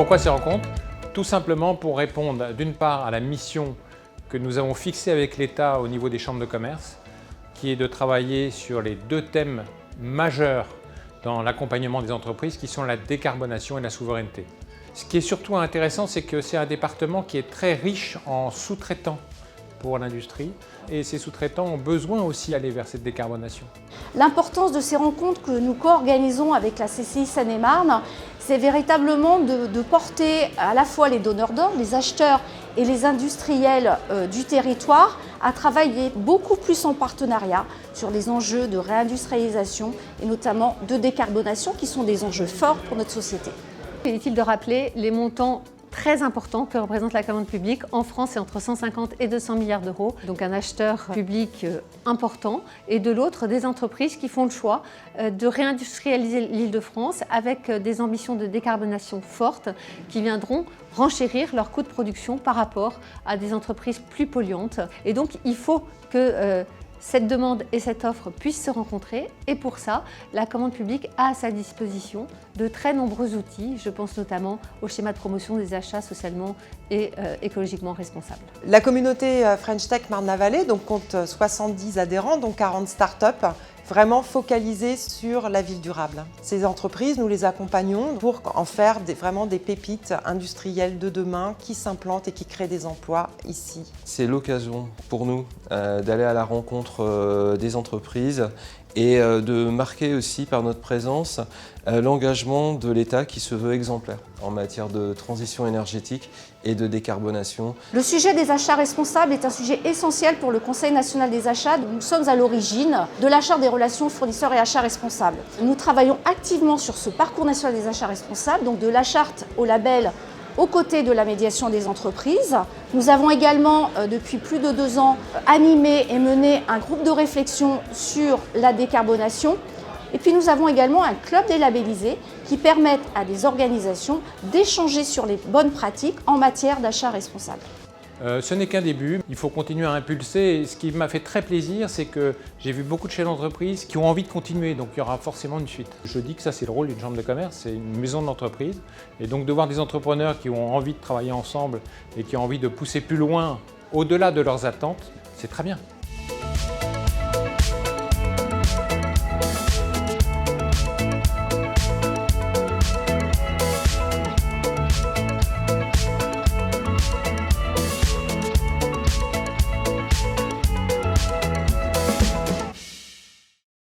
Pourquoi ces rencontres? Tout simplement pour répondre d'une part à la mission que nous avons fixée avec l'État au niveau des chambres de commerce, qui est de travailler sur les deux thèmes majeurs dans l'accompagnement des entreprises, qui sont la décarbonation et la souveraineté. Ce qui est surtout intéressant, c'est que c'est un département qui est très riche en sous-traitants pour l'industrie, et ces sous-traitants ont besoin aussi d'aller vers cette décarbonation. L'importance de ces rencontres que nous co-organisons avec la CCI Seine-et-Marne, c'est véritablement de porter à la fois les donneurs d'ordre, les acheteurs et les industriels du territoire à travailler beaucoup plus en partenariat sur les enjeux de réindustrialisation et notamment de décarbonation qui sont des enjeux forts pour notre société. Il est utile de rappeler les montants très importants que représente la commande publique. En France, c'est entre 150 et 200 milliards d'euros, donc un acheteur public important. Et de l'autre, des entreprises qui font le choix de réindustrialiser l'Île-de-France avec des ambitions de décarbonation fortes qui viendront renchérir leurs coûts de production par rapport à des entreprises plus polluantes. Et donc, il faut que cette demande et cette offre puissent se rencontrer, et pour ça, la commande publique a à sa disposition de très nombreux outils. Je pense notamment au schéma de promotion des achats socialement et écologiquement responsables. La communauté French Tech Marne-la-Vallée compte 70 adhérents, dont 40 startups, vraiment focalisées sur la ville durable. Ces entreprises, nous les accompagnons pour en faire vraiment des pépites industrielles de demain qui s'implantent et qui créent des emplois ici. C'est l'occasion pour nous d'aller à la rencontre des entreprises et de marquer aussi par notre présence l'engagement de l'État qui se veut exemplaire en matière de transition énergétique et de décarbonation. Le sujet des achats responsables est un sujet essentiel pour le Conseil national des achats. Nous sommes à l'origine de la charte des relations fournisseurs et achats responsables. Nous travaillons activement sur ce parcours national des achats responsables, donc de la charte au label, aux côtés de la médiation des entreprises. Nous avons également, depuis plus de 2 ans, animé et mené un groupe de réflexion sur la décarbonation. Et puis nous avons également un club des labellisés qui permettent à des organisations d'échanger sur les bonnes pratiques en matière d'achat responsable. Ce n'est qu'un début, il faut continuer à impulser. Et ce qui m'a fait très plaisir, c'est que j'ai vu beaucoup de chefs d'entreprise qui ont envie de continuer, donc il y aura forcément une suite. Je dis que ça, c'est le rôle d'une chambre de commerce, c'est une maison d'entreprise. Et donc de voir des entrepreneurs qui ont envie de travailler ensemble et qui ont envie de pousser plus loin, au-delà de leurs attentes, c'est très bien.